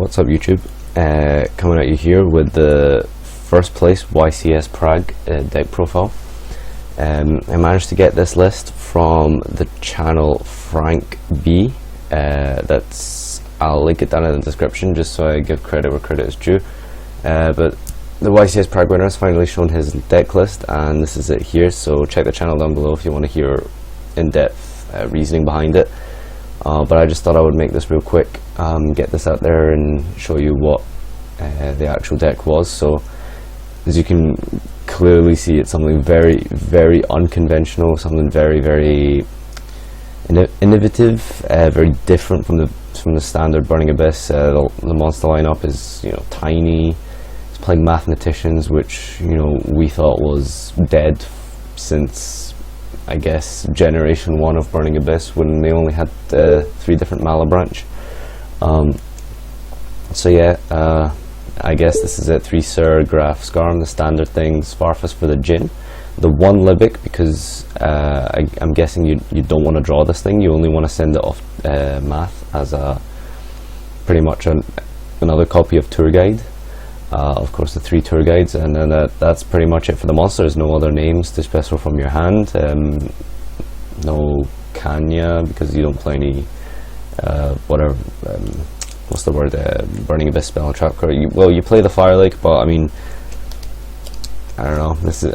What's up YouTube? Coming at you here with the first place YCS Prague deck profile. I managed to get this list from the channel Frank B. I'll link it down in the description just so I give credit where credit is due. But the YCS Prague winner has finally shown his deck list, and this is it here, so check the channel down below if you want to hear in-depth reasoning behind it. But I just thought I would make this real quick, get this out there and show you what the actual deck was. So as you can clearly see, it's something very, very unconventional, something very, very innovative, very different from the standard Burning Abyss. The monster lineup is, tiny. It's playing mathematicians, which we thought was dead since, I guess, generation 1 of Burning Abyss, when they only had 3 different Malabranch. So yeah, I guess this is it. 3 Sir, Graf, Skarm, the standard things. Farfas for the Djinn. The 1 Libic, because I'm guessing you don't want to draw this thing, you only want to send it off math as pretty much another copy of Tour Guide. Of course, the 3 Tour Guides, and then that's pretty much it for the monster. There's no other names to special from your hand. No Kanya, because you don't play any whatever. What's the word? Burning Abyss spell trap card. Well, you play the Fire Lake, but I mean, I don't know. This is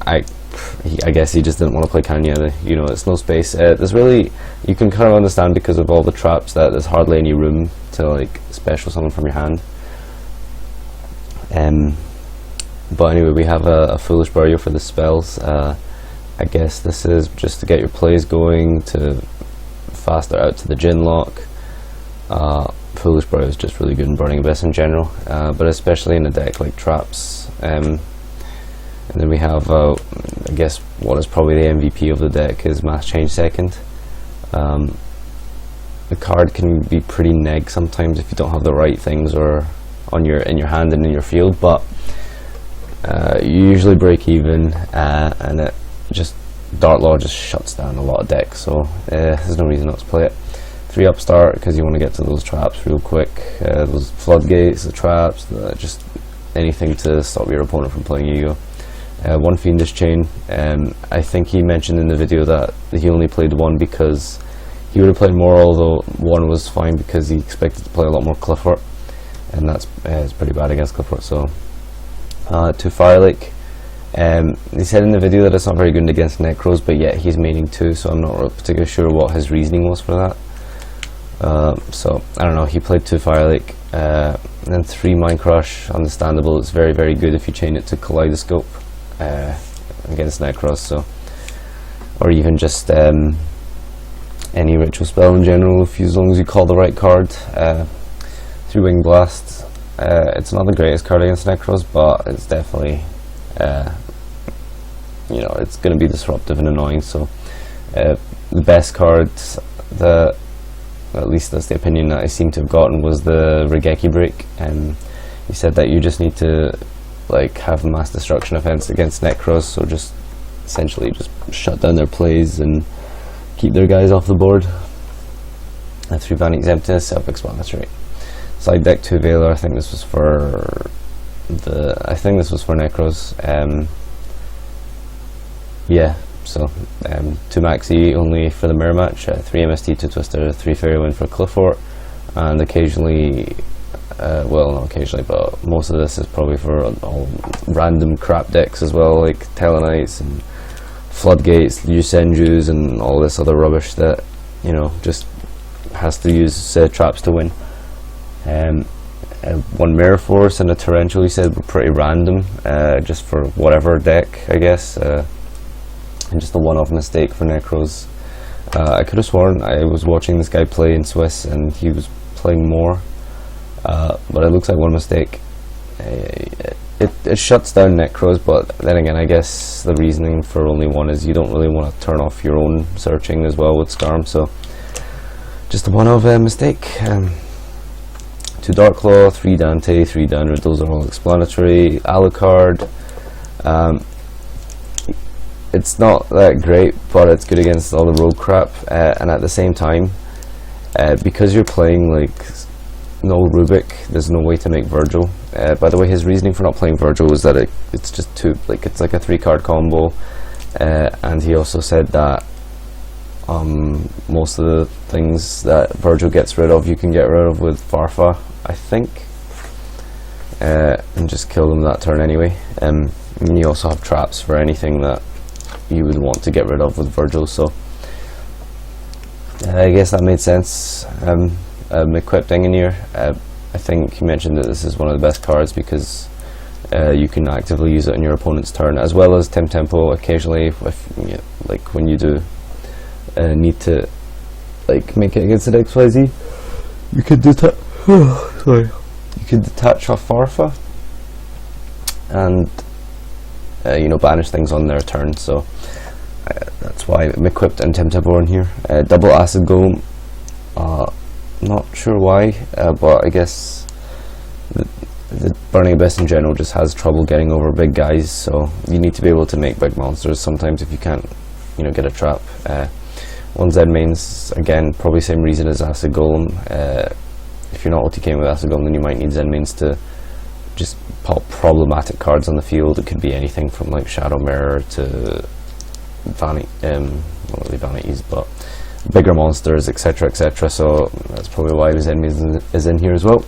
I guess he just didn't want to play Kanya. It's no space. There's really, you can kind of understand because of all the traps that there's hardly any room to special summon from your hand. But anyway, we have a Foolish Burial for the spells. I guess this is just to get your plays going, to faster out to the Djinn lock. Foolish Burial is just really good in Burning Abyss in general, but especially in a deck like Traps. And then we have, I guess, what is probably the MVP of the deck is Mass Change Second. The card can be pretty neg sometimes if you don't have the right things or in your hand and in your field, but you usually break even, and it just Dartlaw just shuts down a lot of decks, so there's no reason not to play it. 3 Upstart, because you want to get to those traps real quick, those floodgates, the traps, just anything to stop your opponent from playing Ego. 1 Fiendish Chain. I think he mentioned in the video that he only played 1 because he would have played more, although 1 was fine because he expected to play a lot more Clifford, and that's it's pretty bad against Clifford. So 2 Fire Lake. He said in the video that it's not very good against Necros, but yet he's maining 2, so I'm not particularly sure what his reasoning was for that. So I don't know, he played 2 Fire Lake, and then 3 Mind Crush. Understandable, it's very, very good if you chain it to Kaleidoscope against Necros, so, or even just any ritual spell in general, as long as you call the right card. 3 Wing Blast. It's not the greatest card against Necros, but it's definitely it's going to be disruptive and annoying. So the best card, at least that's the opinion that I seem to have gotten, was the Regeki Break. He said that you just need to have mass destruction offense against Necros, so just essentially just shut down their plays and keep their guys off the board. 3 Vanix Emptiness, self-explanatory. Side deck 2 Veiler. I think this was for Necros. Yeah, so 2 Maxi only for the mirror match, 3 MST, 2 Twister, 3 Fairy Wind for Cliffort, and occasionally, well, not occasionally, but most of this is probably for all random crap decks as well, like Telenites and Floodgates, Yusenjus, and all this other rubbish that just has to use traps to win. 1 Mirror Force and a Torrential, he said, were pretty random, just for whatever deck, I guess, and just a one-off mistake for Necros. I could have sworn I was watching this guy play in Swiss and he was playing more, but it looks like 1 mistake. It shuts down Necros, but then again, I guess the reasoning for only 1 is you don't really want to turn off your own searching as well with Skarm, so just a one-off mistake. 2 Darklaw, 3 Dante, 3 Danrid, those are all explanatory. Alucard, it's not that great, but it's good against all the rogue crap, and at the same time, because you're playing no Rubik, there's no way to make Virgil. By the way, his reasoning for not playing Virgil was that it's just too, like, it's like a 3-card combo, and he also said that most of the things that Virgil gets rid of, you can get rid of with Farfa, I think, and just kill them that turn anyway. And you also have traps for anything that you would want to get rid of with Virgil, so I guess that made sense. Equipped Engineer, I think you mentioned that this is one of the best cards because you can actively use it on your opponent's turn, as well as Tempo occasionally, if, like when you do need to like make it against an XYZ, you could sorry, you could detach off Farfa and you know, banish things on their turn. So that's why I'm equipped and Tempo in here. Double Acid Golem, not sure why, but I guess the Burning Abyss in general just has trouble getting over big guys, so you need to be able to make big monsters sometimes if you can't, you know, get a trap. One Z mains, again, probably same reason as Acid Golem. If you're not OTKing with Acid Golem, then you might need Z mains to just pop problematic cards on the field. It could be anything from like Shadow Mirror to not really vanities, but bigger monsters, etc, etc. So that's probably why the Z mains is in here as well.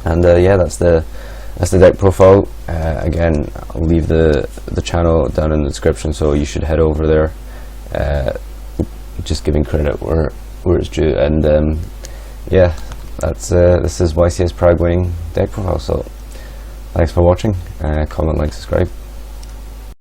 And yeah, that's the deck profile. Again, I'll leave the channel down in the description, so you should head over there. Just giving credit where it's due. And yeah, that's this is YCS Prague winning deck profile. So thanks for watching. Comment, like, subscribe.